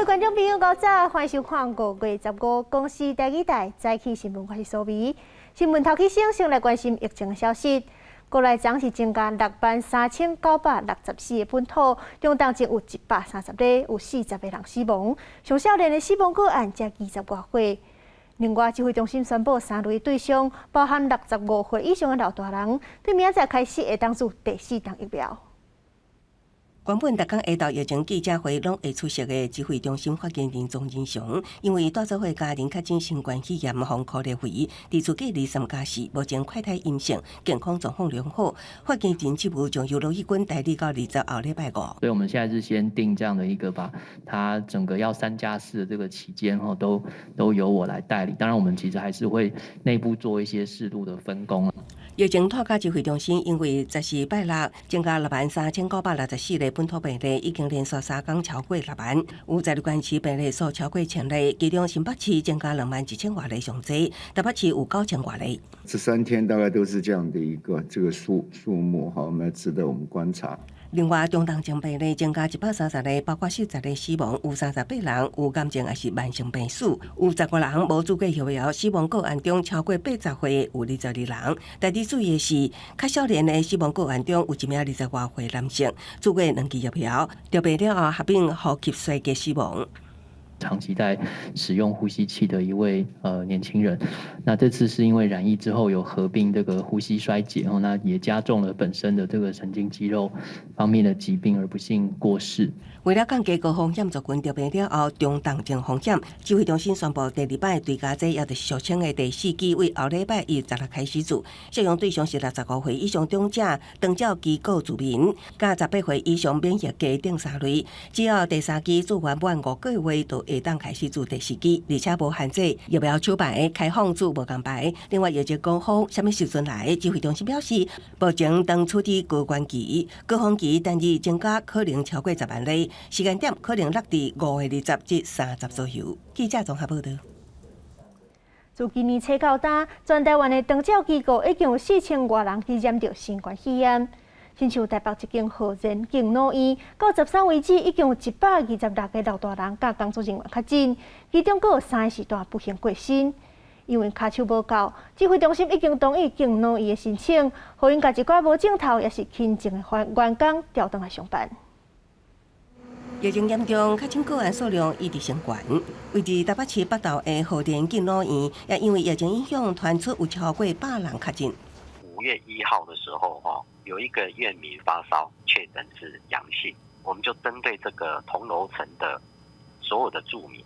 观众朋友，早早欢迎收看5月15公视第2台早起新闻，我是苏眉。新闻头起先来关心疫情的消息。国内总是增加63964个本土，中当中有130例，有40个人死亡，上少年的死亡个案才20多岁。另外，指挥中心宣布3类对象，包含65岁以上的老大人，对明仔开始会当注第4档疫苗。原本逐天下昼疫情记者会拢会出席的指挥中心发言人庄仁祥，因为带做伙家庭确诊新冠肺炎防控列会，提出隔离3+4，目前快筛阴性，健康状况良好。发言人职务将由罗义军代理到20后礼拜5。所以我们现在是先定这样的一个，把它整个要3+4的这个期间都由我来代理。当然，我们其实还是会内部做一些适度的分工。疫情拖假指挥中心因为14拜六增加63964例本土病例，已经连续3天超过6万。有在关市病例数超过1000例，其中新北市增加21000多例上济，台北市有9000多例。这3天大概都是这样的一个数目，好，值得我们观察。另外，中重症病例增加130例，包括40例死亡，有38人有癌症还是慢性病史，有15人无做过疫苗。死亡个案中，超过80岁有22人。特别注意的是，较少年的死亡个案中有1名20多岁男性，做过2剂疫苗，着病了后合并呼吸衰竭死亡。长期在使用呼吸器的一位年轻人，那这次是因为染疫之后有合并这个呼吸衰竭，那也加重了本身的这个神经肌肉方面的疾病，而不幸过世。为了降低高风险族群着病了后中重症风险，指挥中心宣布第2摆追加剂也就是俗称的第4剂，为后礼拜1日开始做，适用对象是65岁以上长者、长照机构住民，加18岁以上免疫家等3类。只要第3剂做完满5个月，就会当开始做第4剂，而且无限制疫苗出牌、开放做无共牌。另外，疫情高峰什么时阵来？指挥中心表示，目前当处伫高原期、高峰期，单日增加可能超过10万例。时间点可能落伫5月20至30左右。记者综合报道。自今年初到今，全台湾的长照机构已经有4000多人去染到新冠肺炎。亲像台北一间和仁敬老院，到13为止，已经有126个老大人甲工作人员确诊，其中阁有3个是大不幸过身。因为骹手无够，指挥中心已经同意敬老院的申请，互因甲一寡无镜头也是轻症的员工调转来上班。疫情严重，确诊个案数量一直升悬。位置台北市北投的和仁敬老院，也因为疫情影响，传出有超过100人确诊。5月1号的时候，有一个院民发烧确诊是阳性，我们就针对这个同楼层的所有的住民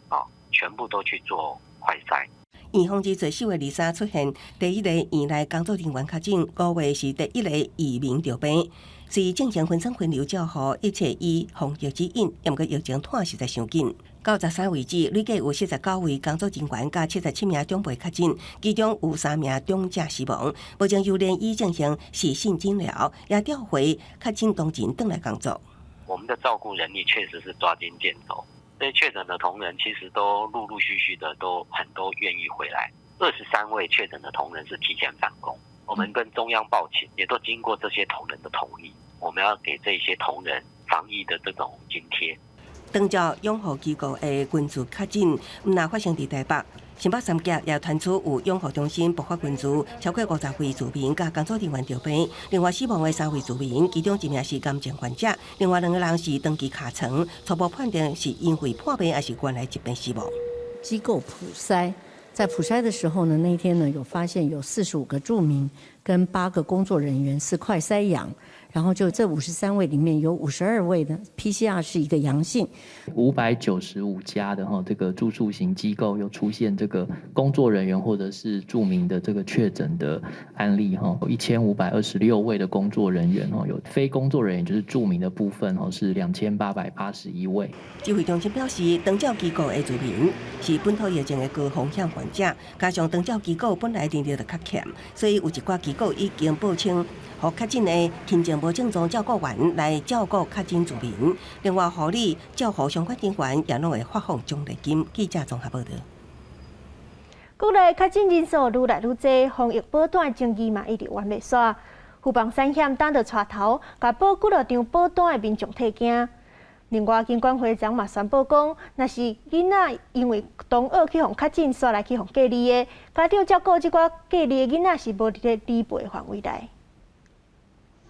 全部都去做快筛。院方指出，4月23出现第1例院内工作人员确诊，5月是第1例移民着病。是进行分层分流照护，一切以防疫指引，毋过疫情拖实在伤紧。到13为止，累计有49位工作人员加77名长辈确诊，其中有3名长者死亡。目前由联医进行细心诊疗，也调回确诊当前回来工作。我们的照顾人力确实是抓襟见肘，这些确诊的同仁其实都陆陆续续的都很多愿意回来。23位确诊的同仁是提前返工。我们跟中央报请，也都经过这些同仁的同意，我们要给这些同仁防疫的这种津贴。长照养护机构的群聚确诊，毋但发生伫台北，新北3甲也传出有养护中心爆发群聚，超过50位住民甲工作人员着病。另外死亡的3位住民，其中1名是癌症患者，另外2个人是长期卡床，初步判定是因为破病还是原来疾病死亡。机构普筛。在普筛的时候呢，那天呢有发现有45个住民跟8个工作人员是快筛阳，然后就这53位里面有52位的 PCR 是一个阳性。595家的这个住宿型机构有出现这个工作人员或者是住民的这个确诊的案例有1526位的工作人员有非工作人员就是住民的部分是2881位。指挥中心表示，长照机构的住民是本土疫情的高风险患者，加上长照机构本来人力就较欠，所以有一寡机构已经报称，予确诊的轻症无症状照顾员来照顾确诊住民。另外，护理、照护相关人员也拢会发放奖励金。记者综合报道。国内确诊人数愈来愈多，防疫保单争议嘛一直完袂煞。富邦产险等着带头，甲保几落张保单的民众提惊。另外，金管会昨嘛宣布讲，若是囡仔因为同学去互确诊，煞来去互隔离的，家长照顾即寡隔离的囡仔是无伫咧理赔范围内。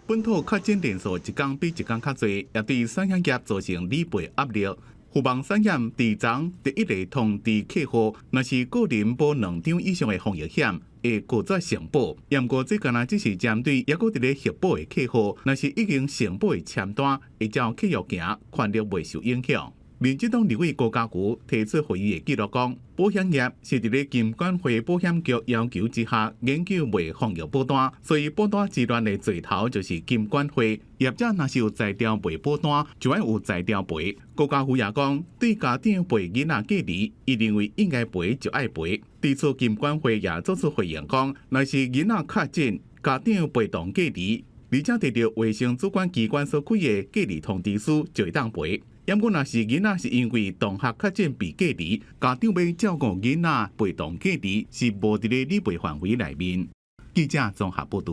本土确诊人数一天比一天较侪，也对产险业造成理赔压力。富邦产险伫昨第一个通知客户，若是个人保2张以上的防疫险，会拒绝承保。不过，这敢若只是针对还佫伫咧续保的客户，若是已经承保的签单，会照契约行，权利未受影响。民进党立委高嘉瑜提出会议的记录讲，保险业是伫咧金管会保险局要求之下研究卖防疫保单，所以保单资源的最头就是金管会。业者若是有材料卖保单，就要有材料赔。高嘉瑜也讲，对家长陪囡仔隔离，伊认为应该赔就爱赔。指出金管会也做出回应讲，若是囡仔确诊，家长陪同隔离，而且摕到卫生主管机关所开的隔离通知书，就会当赔。要不若是囡仔是因为同学确诊被隔离，家长要照顾囡仔陪同隔离，是无伫咧理赔范围内面。记者综合报道。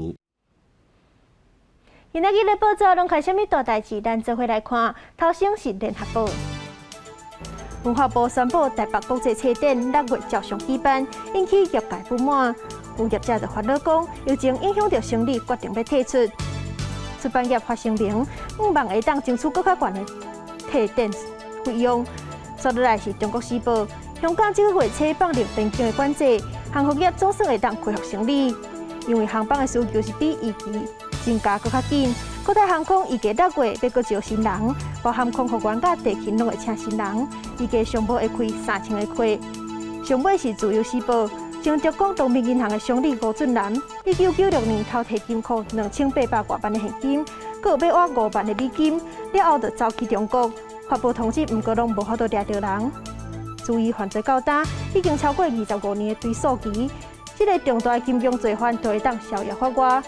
今仔日的报纸拢开什么大代志？咱做伙来看。头先是联合报，文化部宣布台北国际册展6月照常举办，引起业界不满。有业者就烦恼讲，疫情影响到生理，决定要退出。出版业发声明，希望会当争取更较悬的退展费用。说落来是中国时报，香港这个月初放入边境的管制，航空业总算会当恢复生理，因为航班的需求是比预期增加更较紧。国泰航空预计6月要搁招新人，包含空服员甲地勤拢会请新人，预计上报会开3000个课。上尾是自由时報，前浙江东明銀行的總理吳俊南，1996年偷摕金庫2800多萬的現金，佮有要挖5萬的美金，了後就走去中國，發布通知，毋過攏無法度抓到人。注意犯罪到今已經超過25年的追訴期，這個重大的金融罪犯就會當逍遙法外。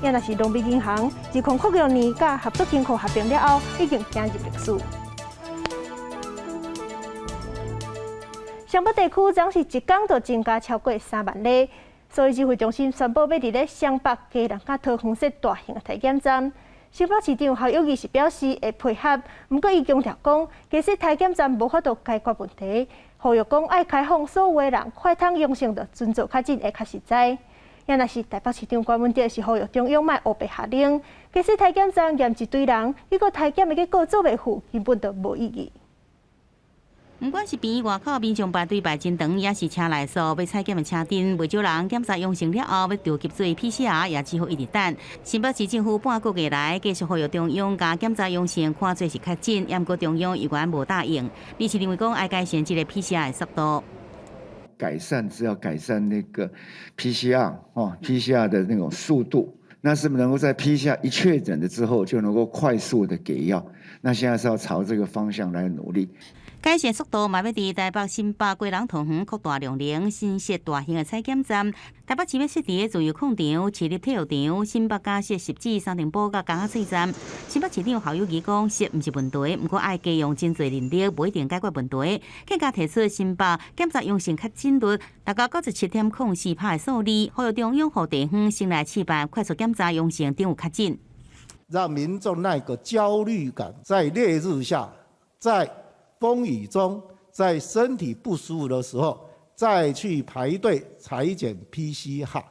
也若是東明銀行2006年甲合作金庫合併了後，已經走入歷史。上北地區總是一天就增加超過3萬例，所以指揮中心宣布要伫咧上北、基隆甲桃園設大型的體檢站。新北市長侯友宜是表示會配合，不過伊強調講，其實體檢站無法度解決問題，呼籲講愛開放所有的人快通陽性就盡做較緊會較實在。也若是台北市長關文哲是呼籲中央莫烏白下令，其實體檢站驗一堆人，結果體檢的結果做袂赴，根本就無意義。不管是邊外口民眾排隊排真長，也是車內數要採檢的車陣，未少人檢查陽性了後，要調急做 PCR， 也只好一直等。新北市政府半個月來繼續呼籲中央加檢查陽性，看做是確診，也毋過中央依然無答應。你是認為講愛改善這個 PCR 的速度？改善是要改善那個 PCR 的那種速度，那是不是能夠在 PCR 一確診了之後就能夠快速的給藥？那現在是要朝這個方向來努力。改善速度嘛，要伫台北、新北、基隆、桃園擴大量能，新設大型的採檢站。台北市要設伫自由礦場、市立體育場，新北加設10至3重埔甲港仔水站。新北市長侯友宜講，設毋是問題，不過愛加用真濟人力，不一定解決問題。更加提出新北檢查陽性確診率達到97.04%的數字，呼籲中央和地方先來試辦快速檢查陽性，定有確診。讓民眾那個焦慮感在烈日下，在風雨中，在身體不舒服的時候，再去排隊採檢 PCR，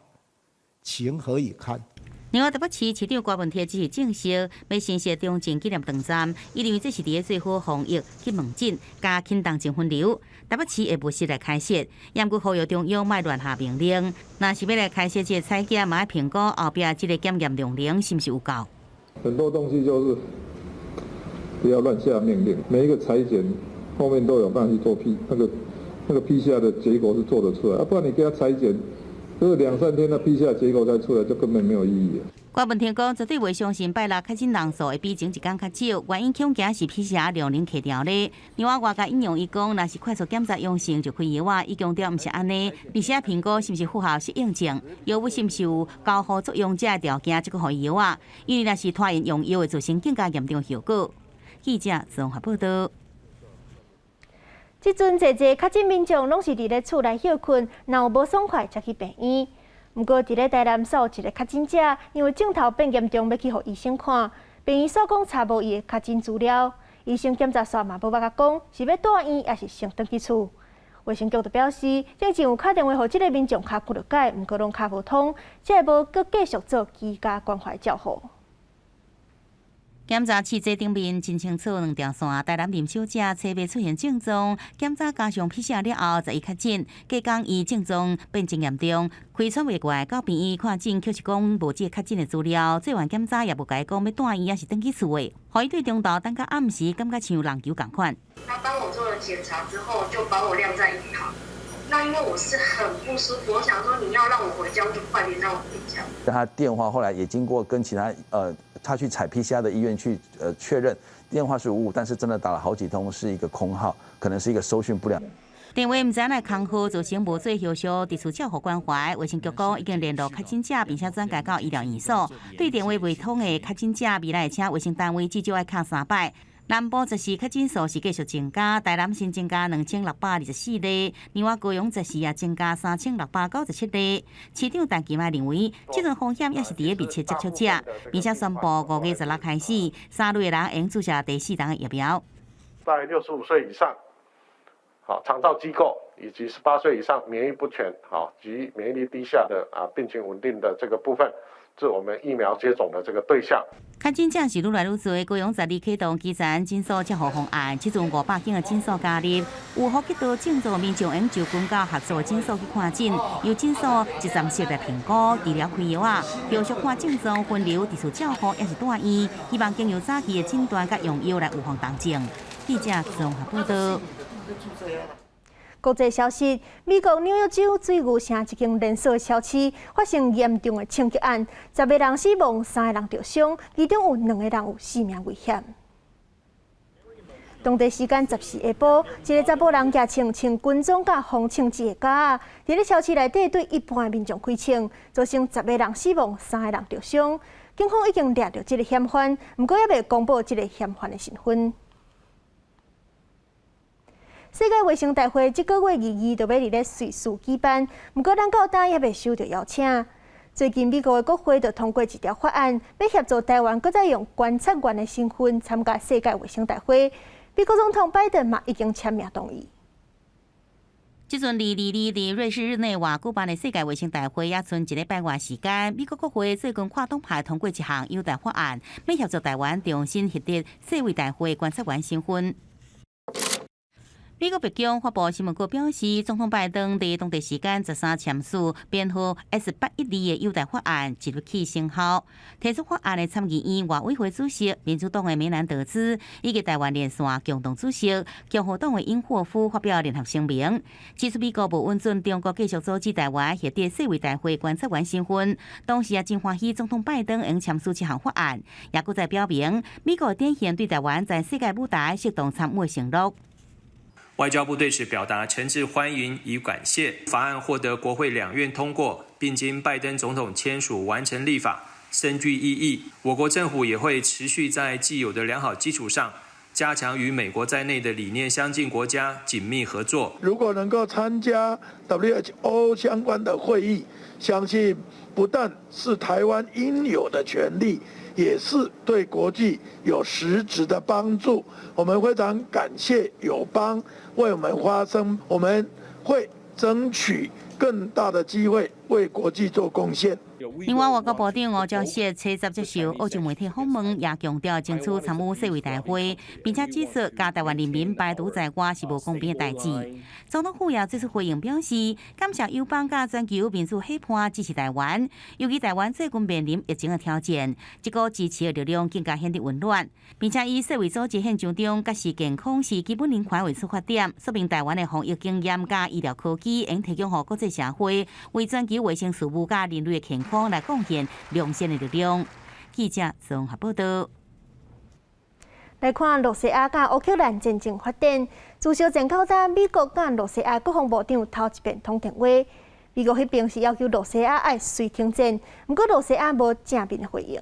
情何以堪？另外，台北市市長郭文鐵只是證實，要新設中正紀念堂站，伊認為這是伫最好防疫去問診，加輕動情分流。台北市會不時來開設，也毋過呼籲中央莫亂下命令。若是要來開設這個採檢，嘛要評估後壁這個檢驗量能是毋是有夠。很多東西就是不要亂下命令，每一個採檢後面都有辦法去做那個 PCR 的結果是做得出來，不然你給他採檢，就是2-3天的 PCR 結果再出來，就根本沒有意義。郭文天講，絕對未相信拜六確診人數會比前一天較少，原因恐驚是 PCR 量能下調咧。另外，外界引用伊講，若是快速檢查陽性就開藥啊，伊強調毋是安尼，而且評估是毋是符合適應症，藥物是毋是有交互作用這個條件，才去開藥啊。因為若是拖延用藥會造成更加嚴重效果。記者綜合報道。即陣濟確診民眾攏是佇咧厝內休困，若有無爽快才去病院。毋過佇咧台南所有一個確診者，因為症頭變嚴重，要去互醫生看，病院所講查無伊的確診資料，医生检查煞嘛无法讲是要住院还是先回去厝。卫生局就表示，正前有打电话予即个民众卡骨了解，毋过拢卡无通，即个无搁继续做居家关怀照护。检查试剂顶面真清楚2条线，台南林小姐初未出现症状，检查加上 PCR 了后才伊确诊，加工伊症状变真严重，开窗袂怪，到病院看诊，却是讲无即个确诊的资料，做完检查也无甲伊讲要住院还是转去厝的，互伊对中昼等到暗时，感觉像人球共款。他帮我做了检查之后，就把我晾在一旁。那因为我是很不舒服，我想说你要让我回家，我就快点让我回家。他电话后来也经过跟其他他去采 PCR 的医院去确认，电话是无误，但是真的打了好几通是一个空号，可能是一个收讯不良。电话毋知哪空号造成无做后续伫厝照护关怀，卫生局讲已经联络确诊者，并且转介到医疗院所。对电话未通的确诊者，未来会请卫生单位至少要敲3摆。南部14确诊数是继续增加，台南新增加2624例，另外高雄14也增加3697例。市长陈其迈认为，这种风险也是伫个密切接触者，并且宣布5月16日开始，3类人应注射第4档的疫苗。在65岁以上，长照机构以及18岁以上免疫不全及免疫力低下的病情稳定的这个部分，是我们疫苗接种的这个对象。确诊者是愈来愈多，高雄12启动基层诊所照护方案，即阵500间的诊所加入，有呼吸道症状民众用就近到合作的诊所去看诊，由诊所一站式来评估治疗开药啊，后续看症状分流伫厝照护也是住院，希望经由早期的诊断甲用药来预防重症。记者综合报道。国际消息：美国纽约州水牛城一间连锁超市发生严重的枪击案，10个人死亡，3个人受伤，其中有2个人有性命危险。当地时间10时下晡，一个查甫人举穿军装甲风枪制的架，伫咧超市内底对一般的民众开枪，造成10个人死亡，3个人受伤。警方已经抓到这个嫌犯，不过还未公布这个嫌犯的身份。世界卫生大会这个月22就要伫咧瑞士举办，不过咱到今也未收到邀请。最近美国的国会就通过一条法案，要协助台湾，搁再用观察员的身份参加世界卫生大会。美国总统拜登嘛已经签名同意。即阵2022伫瑞士日内瓦举办的世界卫生大会，也剩1礼拜外时间。美国国会最近跨党派通过一项优待法案，要协助台湾重新获得世卫大会观察员身份。美国白宫发布新闻稿表示，总统拜登伫当地时间13签署编号 S812的优待法案，即日起生效。提出法案的参议院外委会主席民主党的梅兰德兹以及台湾连线共同主席共和党的尹霍夫发表联合声明，指出美国无允准中国继续阻止台湾获得世卫大会观察员身份，同时也真欢喜总统拜登应签署这项法案，也搁再表明美国展现对台湾在世界舞台适当参与的承诺。外交部对此表达诚挚欢迎与感谢。法案获得国会两院通过，并经拜登总统签署完成立法，深具意义。我国政府也会持续在既有的良好基础上，加强与美国在内的理念相近国家紧密合作。如果能够参加 WHO 相关的会议，相信不但是台湾应有的权利，也是对国际有实质的帮助。我们非常感谢友邦为我们发声，我们会争取更大的机会为国际做贡献。另外，外交部长吴钊燮初10接受欧洲媒体访问，也强调争取参与世卫大会，并且指出甲台湾人民排除在外是无公平的代志。总统府也做出回应表示，感谢友邦甲全球民主伙伴支持台湾，尤其台湾最近面临疫情的挑战，这个支持的力量更加显得温暖，并且以世卫组织宪章中，甲是健康是基本人权为出发点，说明台湾的防疫经验甲医疗科技，应提供予国际社会为全球卫生事务甲人类的健康来贡献良善的力量。记者综合报道。来看罗西亚甲乌克兰战争发展，自小前口早，美国甲罗西亚国防部长头一遍通电话。美国迄边是要求罗西亚爱随停战，不过罗西亚无正面的回应。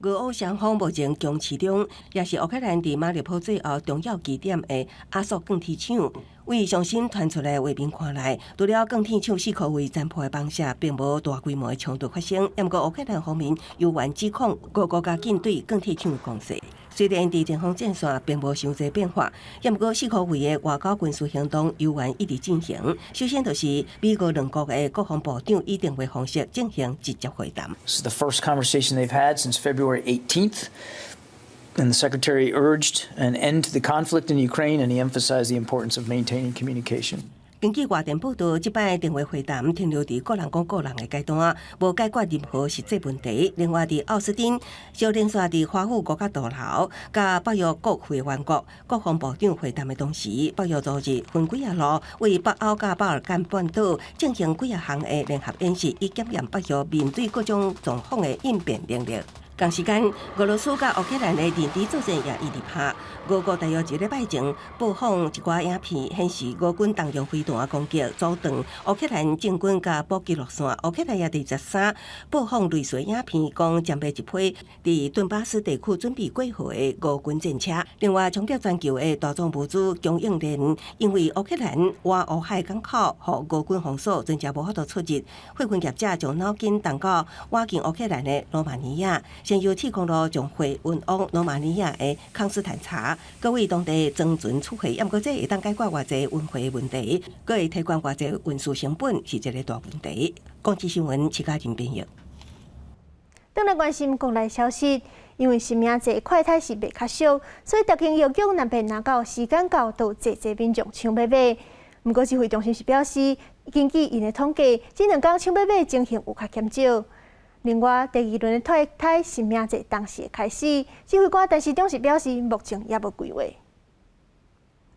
俄乌双方目前强市中，也是乌克兰伫马里波最后重要据点的阿索钢铁厂。为上新传出来画面看来，除了钢铁厂4颗为残破的崩下，并无大规模的冲突发生。不过乌克兰方面犹原指控各国家舰队钢铁厂的攻势。虽然伫前方战线并无伤侪变化，也毋过4个位的外交军事行动悠然一直进行。首先就是美俄两国的国防部长以电话方式进行直接会谈。This is the first conversation they've had since February 18th. And the Secretary urged an end to the conflict in Ukraine, and he emphasized the importance of maintaining communication. 根据外电报道，即摆电话会谈停留伫个人讲个人的阶段，无解决任何实际问题。另外，伫奥斯汀、小连续伫华府国家大楼、甲北约各会员国国防部长会谈的同时，北约昨日分几路为北欧甲巴尔干半岛进行几项的联合演习，以检验北约面对各种状况的应变能力。同时间，俄罗斯甲乌克兰的地作战也一直拍。俄国大约1礼拜前播放一寡影片，显示俄军动用飞弹攻击阻断乌克兰政军甲补给路线。乌克兰也伫13播放类似影片，讲歼灭一批伫顿巴斯地区准备过河的俄军战车。另外，冲击全球的大宗物资供应链，因为乌克兰挖乌海港口，互俄军封锁，真正无法度出入。汇军业者将脑筋动到挖进乌克兰的罗马尼亚。先由铁公路将货运往罗马尼亚的康斯坦察，各为当地增存储货，也毋过这会当解决偌济运费问题，佫会提高偌济运输成本，是一个大问题。广西新闻，徐家仁编译。转来关心国内消息，因为新名节快筛是袂较俗，所以特警药局若被拿到时间到，都济民众抢买买。毋过指挥中心是表示，根据因的统计，这2天抢买买情形有较减少。另外，第2轮的快筛新名节当时开始，指挥官陈时中是表示，目前也无规划。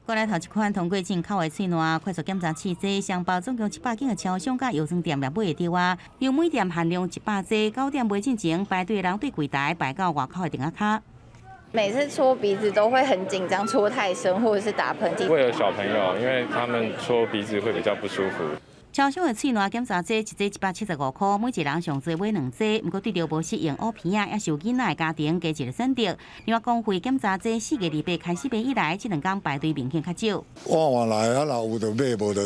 过来头一款通过进口的喙瘾快速检查器剂，上报总共700间的超商甲药妆店也买会到啊。由每店限量100剂，9点买进前排队人对柜台排到外口的电话卡。每次搓鼻子都会很紧张，搓太深或者是打喷嚏。为了小朋友，因为他们搓鼻子会比较不舒服。超商的喙瘾检查剂一剂175块，每一人上最买2剂。不过对着无适应乌片啊，也是有囡仔的家庭加一个选择。另外，公费检查剂4月28开始买以来，这2天排队明显较少。我来啊，若有就买，无就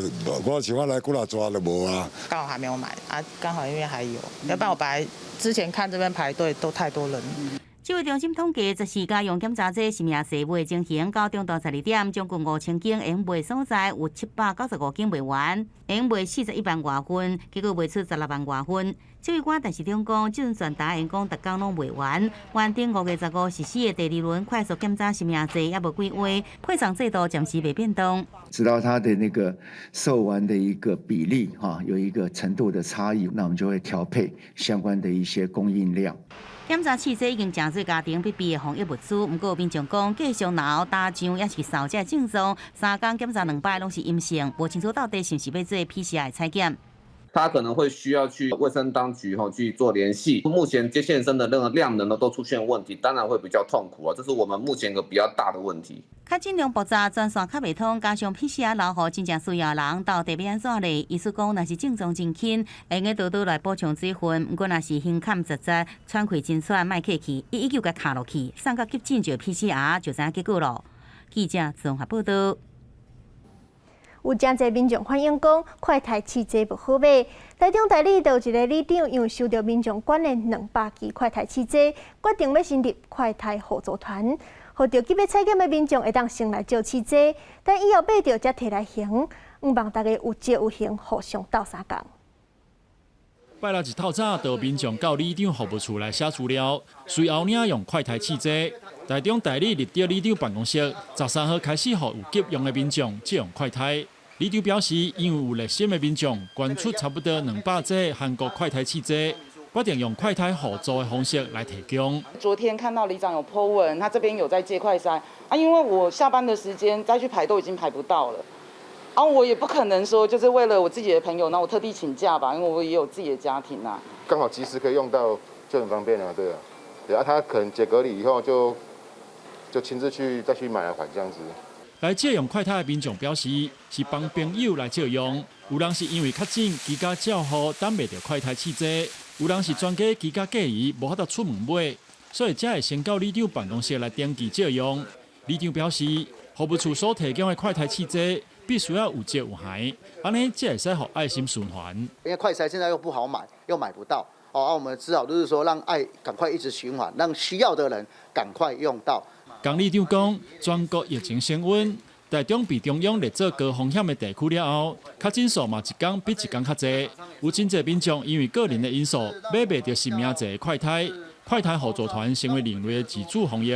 我想要来几来抓就无啊。刚好还没有买啊，刚好因为还有，要不然我本来之前看这边排队都太多人。指挥中心统计，14家用检查剂新名细卖进行到中昼12点，总共5000间营卖所在有795间卖完，营卖41万外份，结果卖出16万外份。指挥官陈时中讲，这阵全答应讲，逐天拢卖完。原定5月15实施的第2轮快速检查新名剂也无规划，配送制度暂时未变动。知道它的那个售完的一个比例有一个程度的差异，那我们就会调配相关的一些供应量。检查器剂已经真侪家庭必备的防疫物资，不过民众讲继续闹打仗也是扫这症状，3天检查2摆拢是阴性，无清楚到底是不是要做 PCR 采检。他可能会需要去卫生当局去做联系。目前接线生的那个量能都出现问题，当然会比较痛苦啊，这是我们目前一个比较大的问题。较尽量爆炸，专线较袂通，加上 PCR 老户真正需要人，到底要安怎咧？意思讲，若是症状真轻，会用多多来补充水分；毋过若是胸坎窒窒、喘气真喘、莫客气，119甲卡落去，送到急诊就 PCR 就知影结果咯。记者综合报道。有真侪民众反映讲，快筛试剂不好买。台中代理就有一个里长，因为收到民众管的200支快筛试剂，决定要成立快筛互助团，互着急要采检的民众会当先来借试剂，等以后买着才摕来行。希望大家有借有行，互相斗相共。拜六一透早，就有民众到里长服务处来写资料，随后领用快筛试剂。台中代理立到里长办公室，13号开始，予有急用的民众借用快筛。里长表示，因为有热心的民众捐出差不多200剂韩国快筛试剂，决定用快筛互助的方式来提供。昨天看到里长有 po 文，他这边有在借快筛啊，因为我下班的时间再去排都已经排不到了。然后我也不可能说，就是为了我自己的朋友，那我特地请假吧，因为我也有自己的家庭啊。刚好及时可以用到，就很方便了，对啊。对啊，他可能解隔离以后就亲自再去买来还这样子。来借用快筛的民众表示，是帮朋友来借用，有人是因为确诊，居家照护等袂到快筛试剂；有人是专家居家隔离，无法度出门买，所以才会先到里长办公室来登记借用。里长表示，服务处所提供的快筛试剂必须要有借有还，安尼才会使互爱心循环。因为快筛现在又不好买，又买不到。我们只好就是说，让爱赶快一直循环，让需要的人赶快用到。江理长讲，全国疫情升温，台中被中央列做高风险的地区了后，确诊数嘛一天比一天较侪。有真侪民众因为个人的因素，买袂到性命侪快筛，快筛互助团成为另类的自主防疫。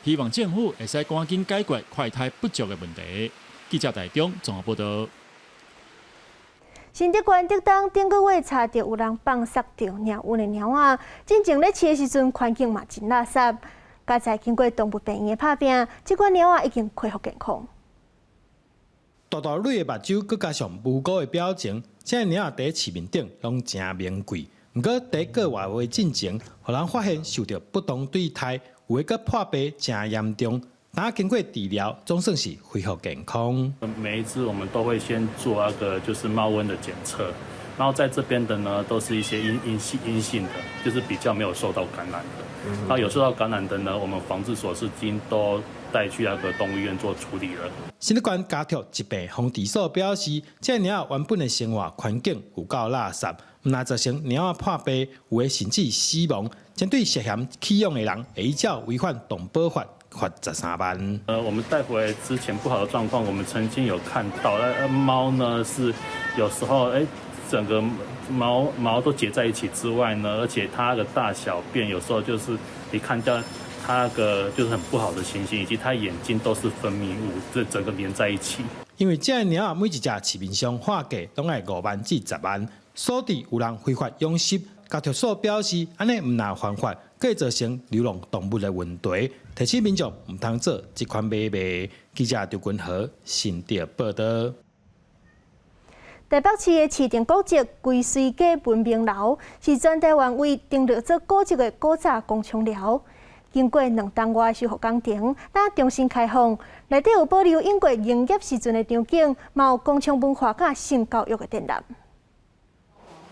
希望政府会使赶紧解决快筛不足的问题。记者台中综合报道。新竹县竹东顶个月查到有人放杀着猫瘟的猫仔，进前咧饲的时阵环境嘛真垃圾。加在经过动物病院的拍拼，这款猫仔已经恢复健康。大大蕊的目睭，佮加上无辜的表情，这猫仔伫市面顶拢真名贵。不过第一个月进前，互人发现受到不当对待，有的佮破病真严重。但经过治疗，总算是恢复健康。每一只我们都会先做那个就是猫瘟的检测，然后在这边的呢都是一些阴性的，就是比较没有受到感染的。然后有受到感染的呢，我们防治所是已经都带去那个动物医院做处理了。新竹县家畜疾病防治所表示，这猫原本的生活环境有够垃圾，唔但造成猫破病，有的甚至死亡。针对涉嫌弃养的人，会依照违反动保法。罚13万。我们带回来之前不好的状况，我们曾经有看到，猫呢是有时候整个毛都结在一起之外呢，而且它的大小便有时候就是你看到它那个就是很不好的情形，以及它眼睛都是分泌物，这整个连在一起。因为这猫每一只市面上化价拢要5万至10万，所以有人非法养殖。家畜所表示，安尼唔但犯法，可以造成流浪动物的问题，提醒民众唔通做这款买卖。记者刘君和新竹报道。台北市的市定古迹龟水街文明楼是全台湾唯定落做古迹的古早工厂寮。经过2档外修复工程，那重新开放，内底有保留英国营业时阵的场景，嘛有工厂文化甲性教育的展览。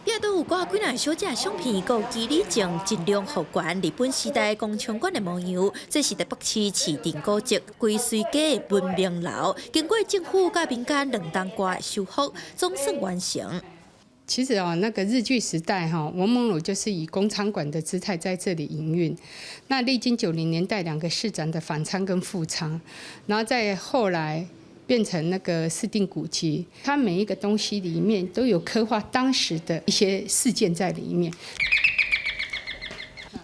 也都有挂几样小只相片，有纪念证质量好悬日本时代工厂馆的模样。这是台北市市定古迹龟水街文明楼，经过政府甲民间2档挂的修复，总算完成。其实那个日据时代文蒙路就是以工厂馆的姿态在这里营运。那历经90年代2个市长的反仓跟复仓，然后再后来。变成那个市定古迹，它每一个东西里面都有刻画当时的一些事件在里面。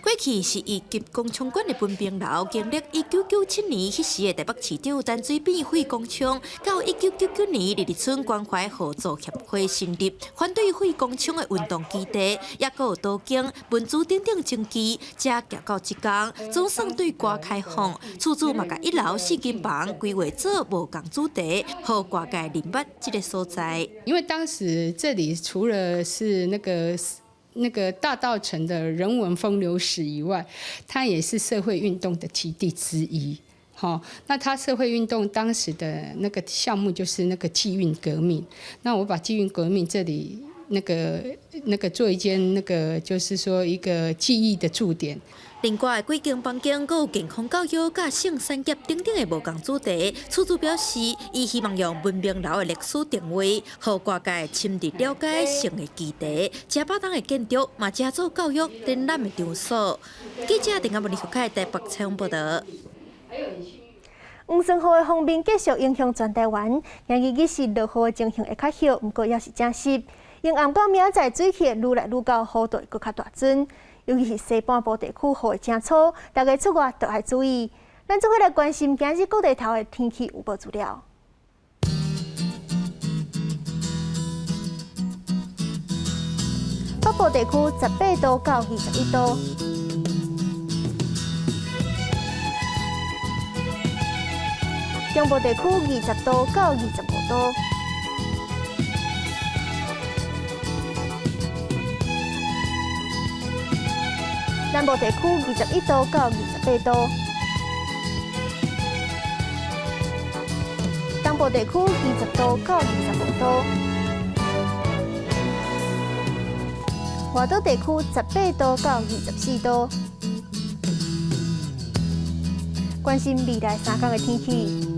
过去是以及工厂馆的文明楼，经历1997年迄时的台北市长陈水扁废工厂，到1999年李立春关怀合作协会成立，反对废工厂的运动基地，也阁有刀剑、文珠等等证据，才行到即天，总算对外开放。厝主嘛，甲1楼4间房规划做无共主题，互外界认捌这个所在。因为当时这里除了是那个大稻埕的人文风流史以外，它也是社会运动的基地之一。那它社会运动当时的那个项目就是那个纪运革命。那我把纪运革命这里那个做一间那个就是说一个记忆的驻点。另外，几间房间阁有健康教育、甲性产业等等的无共主题。厝主表示，伊希望用文明楼的历史定位，互外界深入了解性的基地。正巴当的建筑嘛，加做教育展览的场所。记者陈亚文、李福凯台北采访报道。黄酸雨的锋面继续影响全台湾，今日日是落雨的情形会较少，不过也是正湿。因暗到明仔载水气愈来愈高，雨度会更较大阵。尤其是西半部地区雨会真粗，大家出外都要注意。咱做伙来关心今日各地头的天气预报资料。北部地区18度到21度，中部地区20度到25度。南部地区21度到28度，东部地区20度到25度，外岛地区18度到24度。关心未来3天的天气。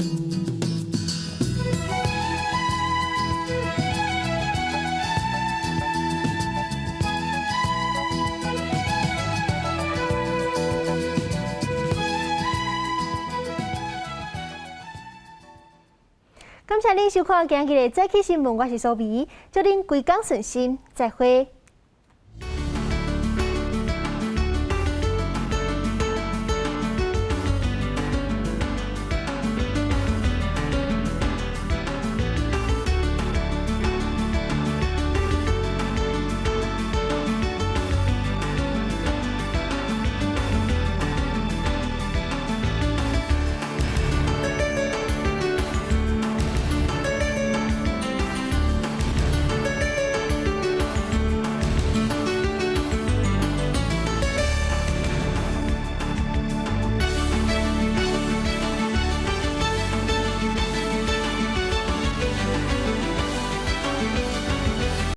谢您收看今日的早起新闻，我是苏眉，祝您规工顺心，再会。